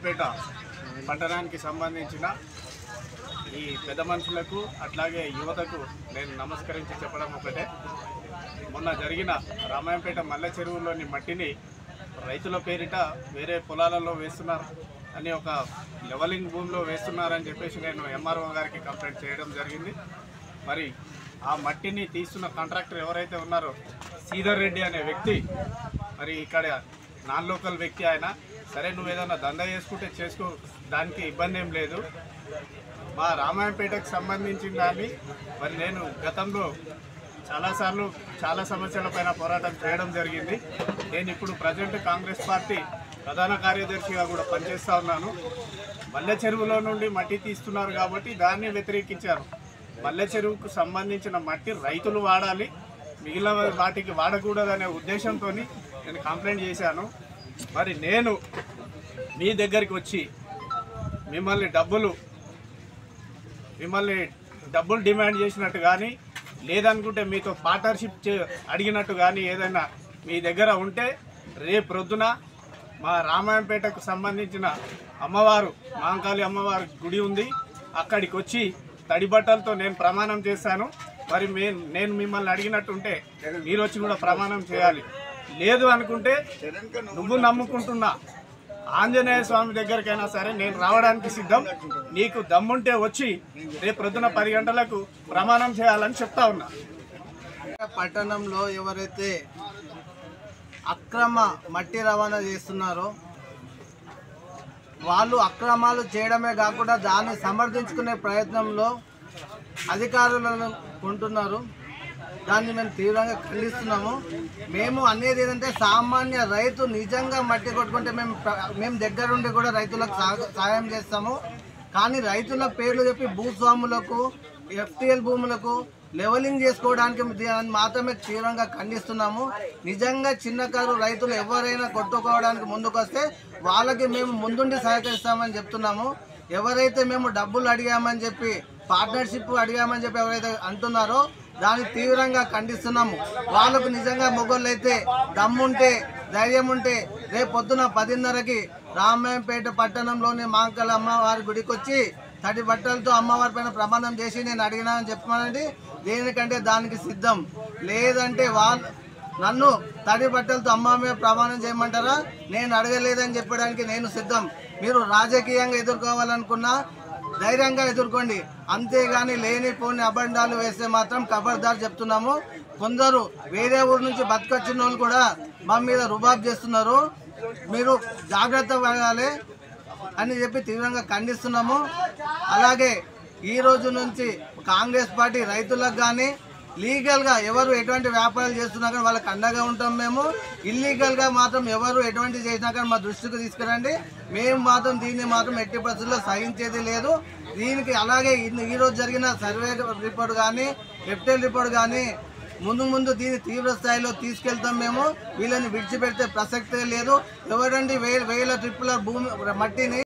రామాయంపేట పట్టణానికి సంబంధించిన ఈ పెద్ద మనుషులకు అట్లాగే యువతకు నేను నమస్కరించి చెప్పడం ఒకటే, మొన్న జరిగిన రామాయంపేట మల్లె చెరువులోని మట్టిని రైతుల పేరిట వేరే పొలాలలో వేస్తున్నారు అని, ఒక లెవలింగ్ భూమిలో వేస్తున్నారని చెప్పేసి నేను ఎంఆర్ఓ గారికి కంప్లైంట్ చేయడం జరిగింది. మరి ఆ మట్టిని తీస్తున్న కాంట్రాక్టర్ ఎవరైతే ఉన్నారో శ్రీధర్ రెడ్డి అనే వ్యక్తి, మరి ఇక్కడ నాన్ లోకల్ వ్యక్తి ఆయన. సరే, నువ్వు ఏదైనా దందా చేసుకుంటే చేసుకో, దానికి ఇబ్బంది ఏం లేదు. మా రామాయంపేటకు సంబంధించిన దాన్ని మరి నేను గతంలో చాలాసార్లు చాలా సమస్యలపైన పోరాటం చేయడం జరిగింది. నేను ఇప్పుడు ప్రజెంట్ కాంగ్రెస్ పార్టీ ప్రధాన కార్యదర్శిగా కూడా పనిచేస్తూ ఉన్నాను. మల్లె చెరువులో నుండి మట్టి తీస్తున్నారు కాబట్టి దాన్ని వ్యతిరేకించారు. మల్లె చెరువుకు సంబంధించిన మట్టి రైతులు వాడాలి, మిగిలిన వాటికి వాడకూడదనే ఉద్దేశంతో నేను కంప్లైంట్ చేశాను. మరి నేను మీ దగ్గరికి వచ్చి మిమ్మల్ని డబ్బులు డిమాండ్ చేసినట్టు కానీ, లేదనుకుంటే మీతో పార్ట్నర్షిప్ అడిగినట్టు కానీ ఏదైనా మీ దగ్గర ఉంటే రేపు ప్రొద్దున మా రామాయంపేటకు సంబంధించిన అమ్మవారు, మాంకాళి అమ్మవారి గుడి ఉంది, అక్కడికి వచ్చి తడి బట్టలతో నేను ప్రమాణం చేశాను. మరి నేను మిమ్మల్ని అడిగినట్టుంటే మీరు వచ్చి కూడా ప్రమాణం చేయాలి. లేదు అనుకుంటే నువ్వు నమ్ముకుంటున్నా ఆంజనేయ స్వామి దగ్గరికైనా సరే నేను రావడానికి సిద్ధం. నీకు దమ్ముంటే వచ్చి రేపు ప్రొద్దున 10 గంటలకు ప్రమాణం చేయాలని చెప్తా ఉన్నా. పట్టణంలో ఎవరైతే అక్రమ మట్టి రవాణా చేస్తున్నారో వాళ్ళు అక్రమాలు చేయడమే కాకుండా దాన్ని సమర్థించుకునే ప్రయత్నంలో అధికారులను కొంటున్నారు. దాన్ని మేము తీవ్రంగా ఖండిస్తున్నాము. మేము అనేది ఏంటంటే, సామాన్య రైతు నిజంగా మట్టి కొట్టుకుంటే మేము దగ్గరుండి కూడా రైతులకు సహాయం చేస్తాము. కానీ రైతుల పేర్లు చెప్పి భూస్వాములకు, ఎఫ్టీఎల్ భూములకు లెవలింగ్ చేసుకోవడానికి మాత్రమే తీవ్రంగా ఖండిస్తున్నాము. నిజంగా చిన్నకారు రైతులు ఎవరైనా కొట్టుకోవడానికి ముందుకు వస్తే వాళ్ళకి మేము ముందుండి సహకరిస్తామని చెప్తున్నాము. ఎవరైతే మేము డబ్బులు అడిగామని చెప్పి, పార్ట్నర్షిప్ అడిగామని చెప్పి ఎవరైతే అంటున్నారో దాన్ని తీవ్రంగా ఖండిస్తున్నాము. వాళ్ళకు నిజంగా మొగోళ్ళు అయితే దమ్ముంటే, ధైర్యం ఉంటే రేపు పొద్దున 10:30కి రామాయంపేట పట్టణంలోని మాంకాళి అమ్మవారి గుడికి వచ్చి తడి బట్టలతో అమ్మవారి పైన ప్రమాణం చేసి నేను అడిగినానని చెప్పమనండి. దేనికంటే దానికి సిద్ధం. లేదంటే నన్ను తడి బట్టలతో అమ్మ మీద ప్రమాణం చేయమంటారా? నేను అడగలేదని చెప్పడానికి నేను సిద్ధం. మీరు రాజకీయంగా ఎదుర్కోవాలనుకున్నా ధైర్యంగా ఎదుర్కోండి, అంతేగాని లేనిపోని అబండాలు వేస్తే మాత్రం ఖబర్దార్ చెప్తున్నాము. కొందరు వేరే ఊరు నుంచి బతకొచ్చిన వాళ్ళు కూడా మా మీద రుబాబ్ చేస్తున్నారు. మీరు జాగ్రత్త పడాలి అని చెప్పి తీవ్రంగా ఖండిస్తున్నాము. అలాగే ఈ రోజు నుంచి కాంగ్రెస్ పార్టీ రైతులకు కానీ, లీగల్గా ఎవరు ఎటువంటి వ్యాపారాలు చేస్తున్నా కానీ వాళ్ళకి అండగా ఉంటాం. మేము ఇల్లీగల్గా మాత్రం ఎవరు ఎటువంటి చేసినా కానీ మా దృష్టికి తీసుకురండి. మేము మాత్రం దీన్ని మాత్రం ఎట్టి పరిస్థితుల్లో సహించేది లేదు. దీనికి అలాగే ఈరోజు జరిగిన సర్వే రిపోర్ట్ కానీ, ఎఫ్టీఎల్ రిపోర్ట్ కానీ ముందు దీన్ని తీవ్ర స్థాయిలో తీసుకెళ్తాం. మేము వీళ్ళని విడిచిపెడితే ప్రసక్తే లేదు. ఎవరండి వేల ట్రిప్పుల భూమి మట్టిని